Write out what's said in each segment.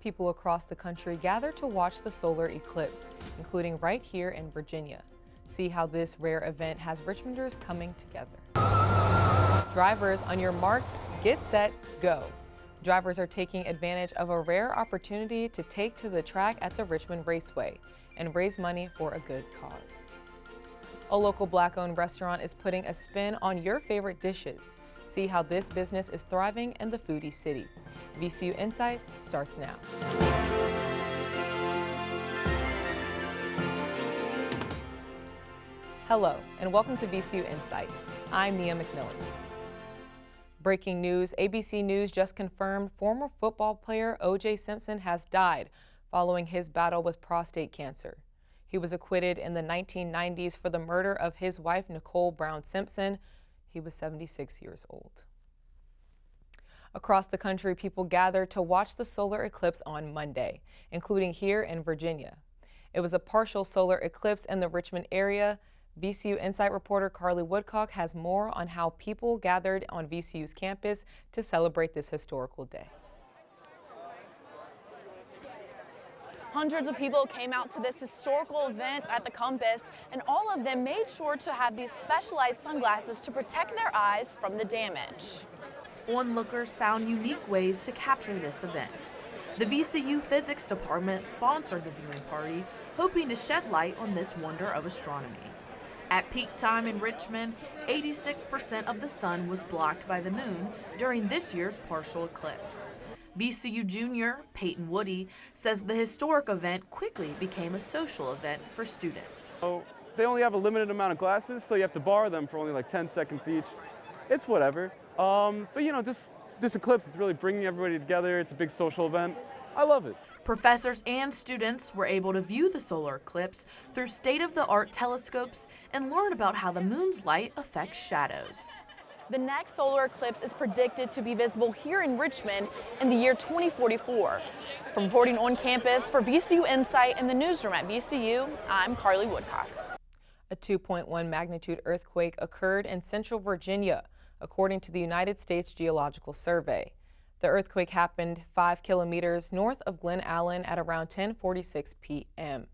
people across the country gather to watch the solar eclipse, including right here in Virginia. See how this rare event has Richmonders coming together. Drivers, on your marks, get set, go. Drivers are taking advantage of a rare opportunity to take to the track at the Richmond Raceway and raise money for a good cause. A local Black-owned restaurant is putting a spin on your favorite dishes. See how this business is thriving in the foodie city. VCU InSight starts now. Hello, and welcome to VCU InSight. I'm Nia McMillan. Breaking news, ABC News just confirmed former football player O.J. Simpson has died following his battle with prostate cancer. He was acquitted in the 1990s for the murder of his wife, Nicole Brown Simpson. He was 76 years old. Across the country, people gathered to watch the solar eclipse on Monday, including here in Virginia. It was a partial solar eclipse in the Richmond area. VCU InSight reporter Carly Woodcock has more on how people gathered on VCU's campus to celebrate this historical day. Hundreds of people came out to this historical event at the campus, and all of them made sure to have these specialized sunglasses to protect their eyes from the damage. Onlookers found unique ways to capture this event. The VCU Physics Department sponsored the viewing party, hoping to shed light on this wonder of astronomy. At peak time in Richmond, 86% of the sun was blocked by the moon during this year's partial eclipse. VCU junior Peyton Woody says the historic event quickly became a social event for students. So they only have a limited amount of glasses, so you have to borrow them for only like 10 seconds each. It's whatever. But you know, this eclipse, it's really bringing everybody together. It's a big social event. I love it. Professors and students were able to view the solar eclipse through state-of-the-art telescopes and learn about how the moon's light affects shadows. The next solar eclipse is predicted to be visible here in Richmond in the year 2044. From reporting on campus for VCU InSight in the newsroom at VCU, I'm Carly Woodcock. A 2.1 magnitude earthquake occurred in central Virginia, according to the United States Geological Survey. The earthquake happened 5 kilometers north of Glen Allen at around 10:46 p.m.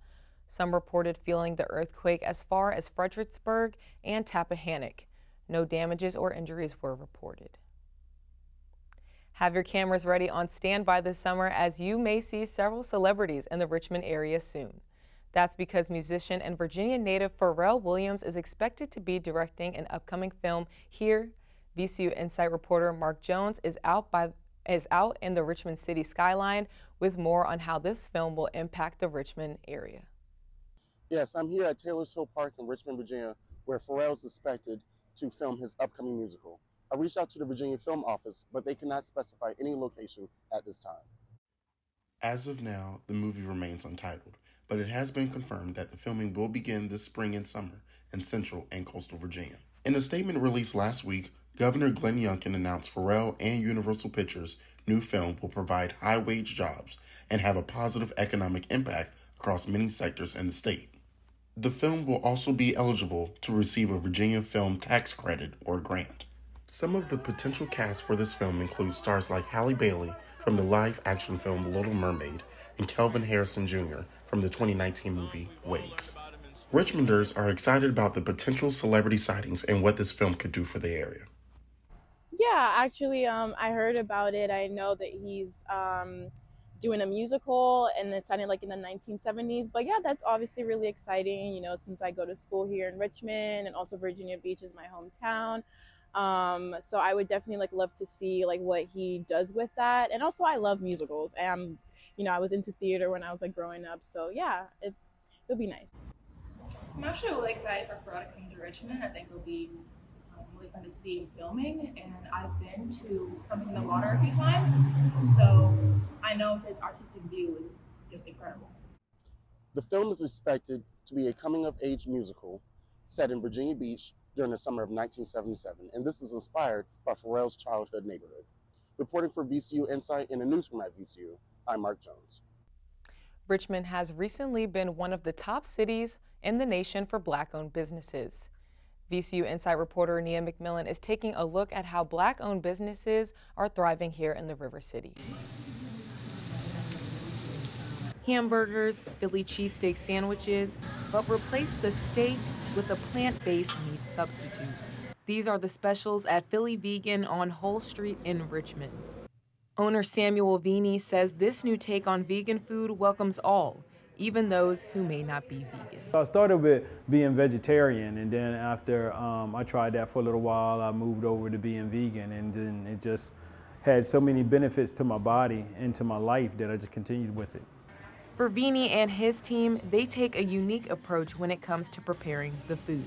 Some reported feeling the earthquake as far as Fredericksburg and Tappahannock. No damages or injuries were reported. Have your cameras ready on standby this summer, as you may see several celebrities in the Richmond area soon. That's because musician and Virginia native Pharrell Williams is expected to be directing an upcoming film here. VCU InSight reporter Mark Jones is out in the Richmond city skyline with more on how this film will impact the Richmond area. Yes, I'm here at Taylor's Hill Park in Richmond, Virginia, where Pharrell is expected to film his upcoming musical. I reached out to the Virginia Film Office, but they cannot specify any location at this time. As of now, the movie remains untitled, but it has been confirmed that the filming will begin this spring and summer in central and coastal Virginia. In a statement released last week, Governor Glenn Youngkin announced Pharrell and Universal Pictures' new film will provide high-wage jobs and have a positive economic impact across many sectors in the state. The film will also be eligible to receive a Virginia Film Tax Credit or grant. Some of the potential cast for this film include stars like Halle Bailey from the live-action film Little Mermaid and Kelvin Harrison Jr. from the 2019 movie Waves. Richmonders are excited about the potential celebrity sightings and what this film could do for the area. Yeah, actually, I heard about it. I know that he's doing a musical, and it sounded like in the 1970s. But yeah, that's obviously really exciting, you know, since I go to school here in Richmond, and also Virginia Beach is my hometown. So I would definitely love to see what he does with that. And also I love musicals, and you know, I was into theater when I was growing up. So yeah, it'll be nice. I'm actually really excited for Pharrell to come to Richmond. I think it'll be really fun to see him filming, and I've been to Something in the Water a few times, so I know his artistic view is just incredible. The film is expected to be a coming-of-age musical set in Virginia Beach during the summer of 1977, and this is inspired by Pharrell's childhood neighborhood. Reporting for VCU InSight in the newsroom at VCU, I'm Mark Jones. Richmond has recently been one of the top cities in the nation for Black-owned businesses. VCU InSight reporter Nia McMillan is taking a look at how Black-owned businesses are thriving here in the River City. hamburgers, Philly cheesesteak sandwiches, but replace the steak with a plant-based meat substitute. These are the specials at Philly Vegan on Hull Street in Richmond. Owner Samuel Vini says this new take on vegan food welcomes all, even those who may not be vegan. I started with being vegetarian, and then after I tried that for a little while, I moved over to being vegan, and then it just had so many benefits to my body and to my life that I just continued with it. For Vini and his team, they take a unique approach when it comes to preparing the food.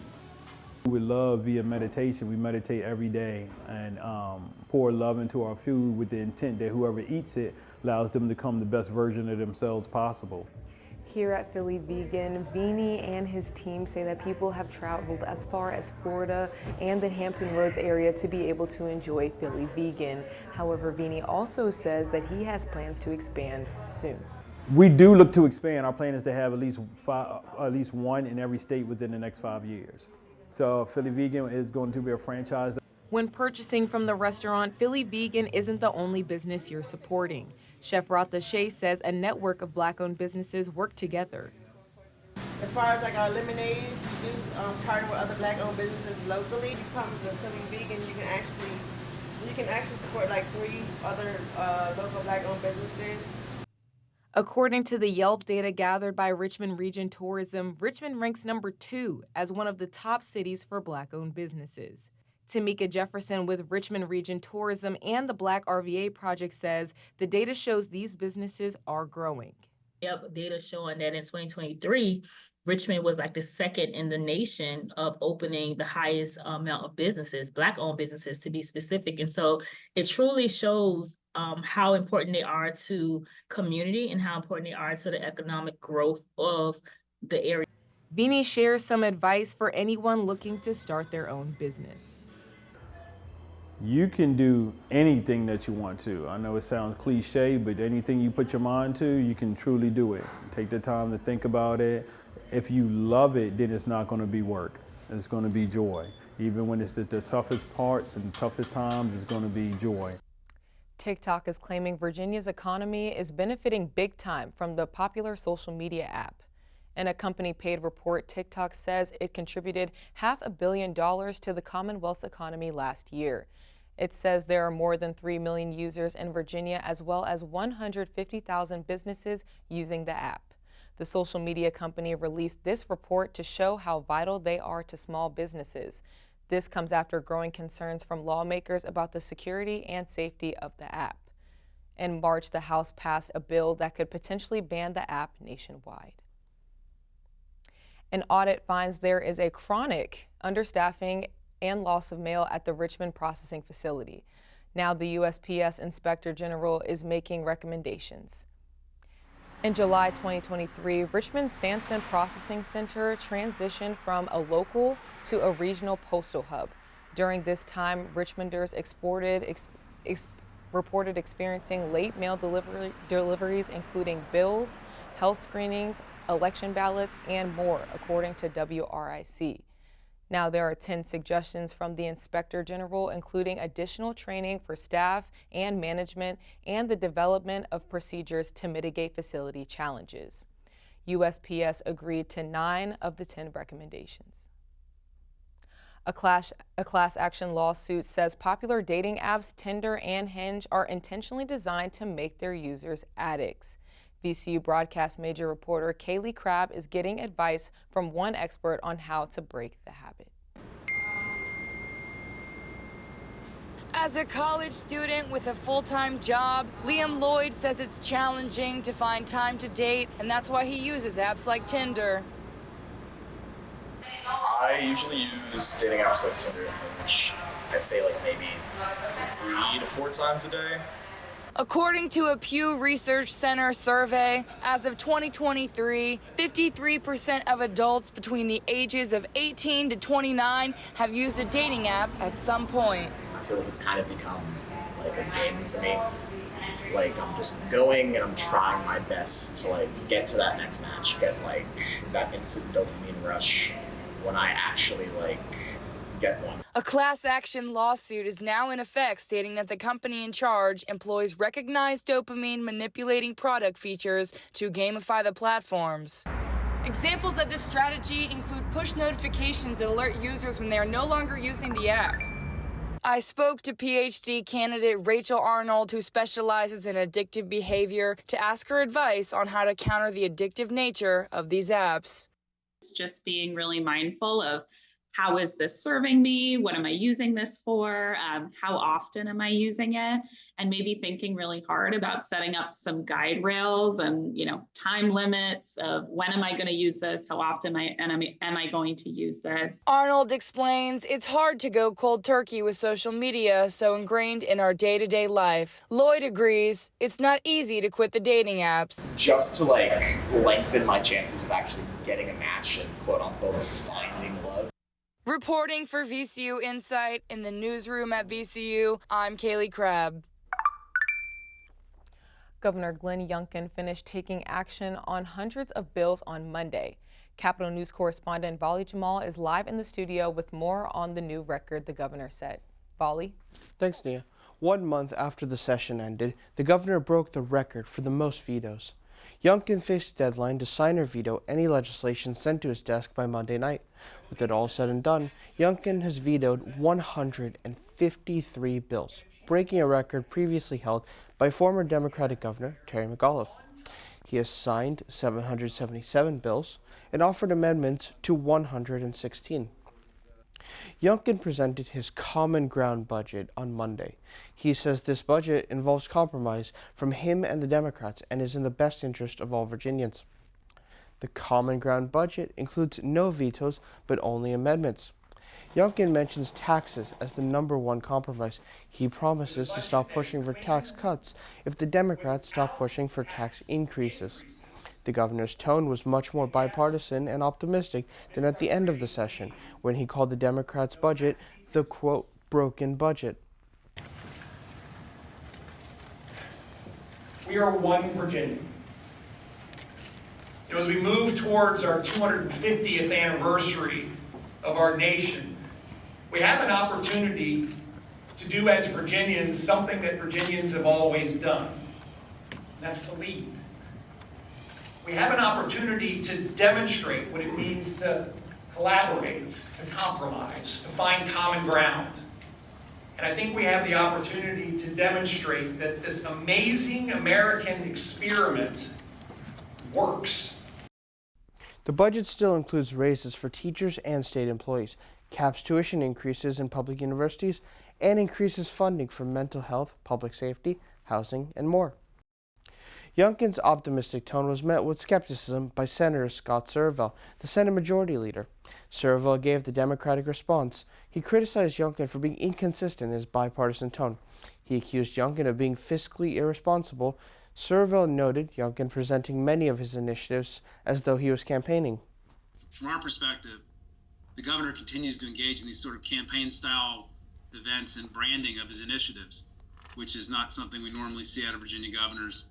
We love via meditation. We meditate every day and pour love into our food with the intent that whoever eats it allows them to become the best version of themselves possible. Here at Philly Vegan, Vini and his team say that people have traveled as far as Florida and the Hampton Roads area to be able to enjoy Philly Vegan. However, Vini also says that he has plans to expand soon. We do look to expand. Our plan is to have at least one in every state within the next 5 years. So Philly Vegan is going to be a franchise. When purchasing from the restaurant, Philly Vegan isn't the only business you're supporting. Chef Ratha Shea says a network of Black-owned businesses work together. As far as like our lemonades, we do partner with other Black-owned businesses locally. You come to Philly Vegan, you can actually support like 3 other local Black-owned businesses. According to the Yelp data gathered by Richmond Region Tourism, Richmond ranks number 2 as one of the top cities for Black-owned businesses. Tamika Jefferson with Richmond Region Tourism and the Black RVA Project says the data shows these businesses are growing. Yep, data showing that in 2023, Richmond was like the second in the nation of opening the highest amount of businesses, Black-owned businesses to be specific. And so it truly shows how important they are to community and how important they are to the economic growth of the area. Vini shares some advice for anyone looking to start their own business. You can do anything that you want to. I know it sounds cliche, but anything you put your mind to, you can truly do it. Take the time to think about it. If you love it, then it's not going to be work. It's going to be joy. Even when it's the toughest parts and the toughest times, it's going to be joy. TikTok is claiming Virginia's economy is benefiting big time from the popular social media app. In a company-paid report, TikTok says it contributed $500 million to the Commonwealth's economy last year. It says there are more than 3 million users in Virginia, as well as 150,000 businesses using the app. The social media company released this report to show how vital they are to small businesses. This comes after growing concerns from lawmakers about the security and safety of the app. In March, the House passed a bill that could potentially ban the app nationwide. An audit finds there is a chronic understaffing and loss of mail at the Richmond processing facility. Now the USPS Inspector General is making recommendations. In July 2023, Richmond's Sanson Processing Center transitioned from a local to a regional postal hub. During this time, Richmonders reported experiencing late mail deliveries, including bills, health screenings, election ballots, and more, according to WRIC. Now there are 10 suggestions from the Inspector General, including additional training for staff and management and the development of procedures to mitigate facility challenges. USPS agreed to 9 of the 10 recommendations. A class action lawsuit says popular dating apps Tinder and Hinge are intentionally designed to make their users addicts. VCU broadcast major reporter Kaylee Crabb is getting advice from one expert on how to break the habit. As a college student with a full-time job, Liam Lloyd says it's challenging to find time to date, and that's why he uses apps like Tinder. I usually use dating apps like Tinder and Hinge. I'd say like maybe 3 to 4 times a day. According to a Pew Research Center survey, as of 2023, 53% of adults between the ages of 18 to 29 have used a dating app at some point. I feel like it's kind of become like a game to me. Like I'm just going and I'm trying my best to like get to that next match, get like that instant dopamine rush when I actually like get one. A class action lawsuit is now in effect, stating that the company in charge employs recognized dopamine manipulating product features to gamify the platforms. Examples of this strategy include push notifications that alert users when they are no longer using the app. I spoke to PhD candidate Rachel Arnold, who specializes in addictive behavior, to ask her advice on how to counter the addictive nature of these apps. It's just being really mindful of, how is this serving me? What am I using this for? How often am I using it? And maybe thinking really hard about setting up some guide rails and, time limits of when am I going to use this? How often am I going to use this? Arnold explains it's hard to go cold turkey with social media so ingrained in our day-to-day life. Lloyd agrees it's not easy to quit the dating apps. Just to lengthen my chances of actually getting a match and quote unquote finding love. Reporting for VCU InSight in the newsroom at VCU, I'm Kaylee Crabb. Governor Glenn Youngkin finished taking action on hundreds of bills on Monday. Capitol News correspondent Vali Jamal is live in the studio with more on the new record the governor set. Vali? Thanks, Nia. 1 month after the session ended, the governor broke the record for the most vetoes. Youngkin faced a deadline to sign or veto any legislation sent to his desk by Monday night. With it all said and done, Youngkin has vetoed 153 bills, breaking a record previously held by former Democratic Governor Terry McAuliffe. He has signed 777 bills and offered amendments to 116. Youngkin presented his Common Ground budget on Monday. He says this budget involves compromise from him and the Democrats and is in the best interest of all Virginians. The Common Ground budget includes no vetoes but only amendments. Youngkin mentions taxes as the #1 compromise. He promises to stop pushing for tax cuts if the Democrats stop pushing for tax increases. The governor's tone was much more bipartisan and optimistic than at the end of the session, when he called the Democrats' budget the, quote, broken budget. We are one Virginia. As we move towards our 250th anniversary of our nation, we have an opportunity to do as Virginians something that Virginians have always done, and that's to lead. We have an opportunity to demonstrate what it means to collaborate, to compromise, to find common ground. And I think we have the opportunity to demonstrate that this amazing American experiment works. The budget still includes raises for teachers and state employees, caps tuition increases in public universities, and increases funding for mental health, public safety, housing, and more. Youngkin's optimistic tone was met with skepticism by Senator Scott Surville, the Senate Majority Leader. Surville gave the Democratic response. He criticized Youngkin for being inconsistent in his bipartisan tone. He accused Youngkin of being fiscally irresponsible. Surville noted Youngkin presenting many of his initiatives as though he was campaigning. From our perspective, the governor continues to engage in these sort of campaign-style events and branding of his initiatives, which is not something we normally see out of Virginia governors.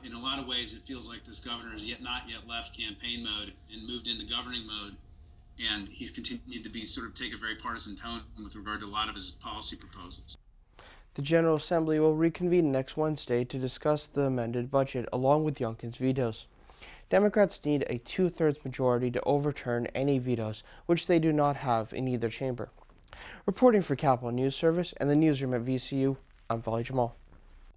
In a lot of ways, it feels like this governor has not yet left campaign mode and moved into governing mode, and he's continued to take a very partisan tone with regard to a lot of his policy proposals. The General Assembly will reconvene next Wednesday to discuss the amended budget along with Youngkin's vetoes. Democrats need a 2/3 majority to overturn any vetoes, which they do not have in either chamber. Reporting for Capitol News Service and the newsroom at VCU, I'm Vali Jamal.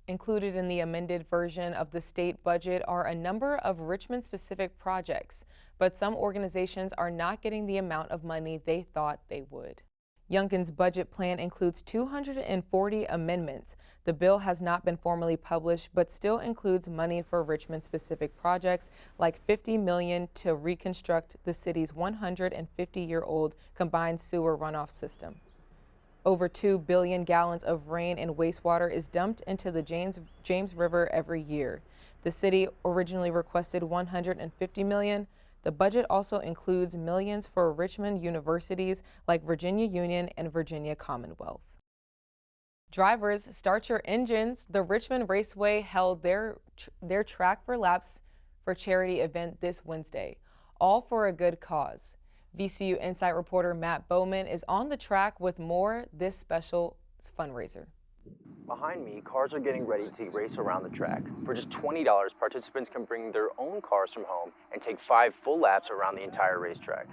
Included in the amended version of the state budget are a number of Richmond-specific projects, but some organizations are not getting the amount of money they thought they would. Youngkin's budget plan includes 240 amendments. The bill has not been formally published, but still includes money for Richmond-specific projects like $50 million to reconstruct the city's 150-year-old combined sewer runoff system. Over 2 billion gallons of rain and wastewater is dumped into the James River every year. The city originally requested $150 million. The budget also includes millions for Richmond universities like Virginia Union and Virginia Commonwealth. Drivers, start your engines. The Richmond Raceway held their Track for Laps for charity event this Wednesday, all for a good cause. VCU InSight reporter Matt Bowman is on the track with more this special fundraiser. Behind me, cars are getting ready to race around the track. For just $20, participants can bring their own cars from home and take 5 full laps around the entire racetrack.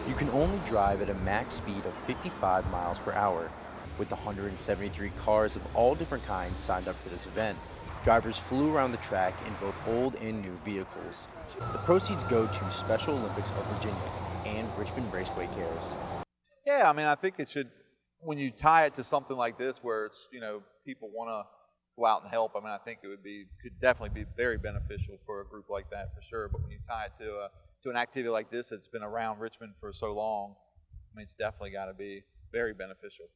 You can only drive at a max speed of 55 miles per hour, with 173 cars of all different kinds signed up for this event. Drivers flew around the track in both old and new vehicles. The proceeds go to Special Olympics of Virginia and Richmond Raceway Cares. Yeah, I mean, I think it should, when you tie it to something like this where it's, you know, people want to go out and help, I mean, I think it could definitely be very beneficial for a group like that for sure. But when you tie it to an activity like this that's been around Richmond for so long, I mean, it's definitely got to be very beneficial.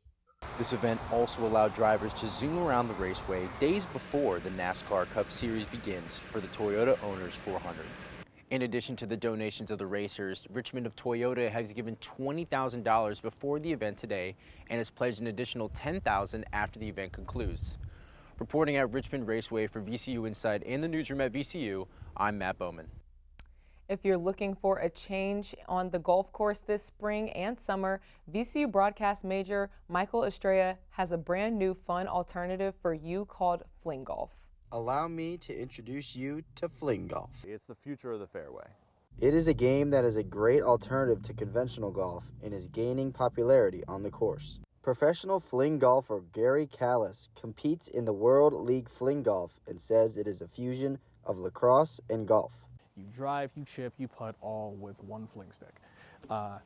This event also allowed drivers to zoom around the raceway days before the NASCAR Cup Series begins for the Toyota Owners 400. In addition to the donations of the racers, Richmond of Toyota has given $20,000 before the event today and has pledged an additional $10,000 after the event concludes. Reporting at Richmond Raceway for VCU InSight in the newsroom at VCU, I'm Matt Bowman. If you're looking for a change on the golf course this spring and summer, VCU broadcast major Michael Estrella has a brand new fun alternative for you called Fling Golf. Allow me to introduce you to Fling Golf. It's the future of the fairway. It is a game that is a great alternative to conventional golf and is gaining popularity on the course. Professional fling golfer Gary Callis competes in the World League Fling Golf and says it is a fusion of lacrosse and golf. You drive, you chip, you putt, all with one fling stick. I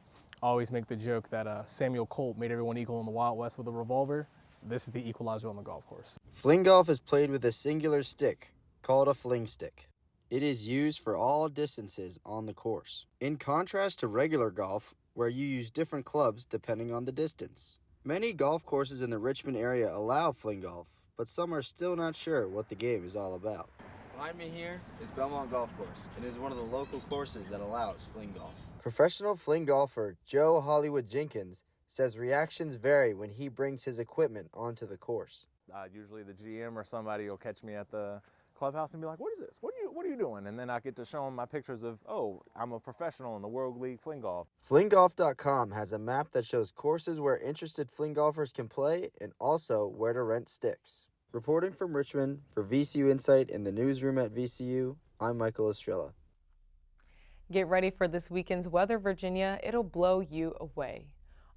always make the joke that Samuel Colt made everyone equal in the Wild West with a revolver. This is the equalizer on the golf course. Fling golf is played with a singular stick, called a fling stick. It is used for all distances on the course, in contrast to regular golf, where you use different clubs depending on the distance. Many golf courses in the Richmond area allow fling golf, but some are still not sure what the game is all about. Behind me here is Belmont Golf Course. It is one of the local courses that allows fling golf. Professional fling golfer Joe Hollywood Jenkins says reactions vary when he brings his equipment onto the course. Usually the GM or somebody will catch me at the clubhouse and be like, "What is this? What are you doing?" And then I get to show them my pictures of, "Oh, I'm a professional in the World League Fling Golf." Flinggolf.com has a map that shows courses where interested fling golfers can play and also where to rent sticks. Reporting from Richmond for VCU InSight in the newsroom at VCU, I'm Michael Estrella. Get ready for this weekend's weather, Virginia. It'll blow you away.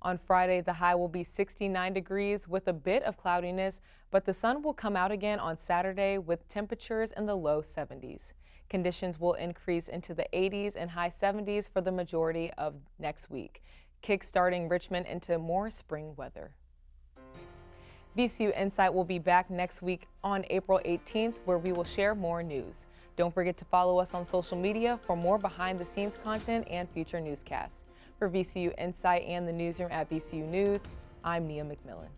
On Friday, the high will be 69 degrees with a bit of cloudiness, but the sun will come out again on Saturday with temperatures in the low 70s. Conditions will increase into the 80s and high 70s for the majority of next week, kick-starting Richmond into more spring weather. VCU InSight will be back next week on April 18th, where we will share more news. Don't forget to follow us on social media for more behind-the-scenes content and future newscasts. For VCU InSight and the newsroom at VCU News, I'm Nia McMillan.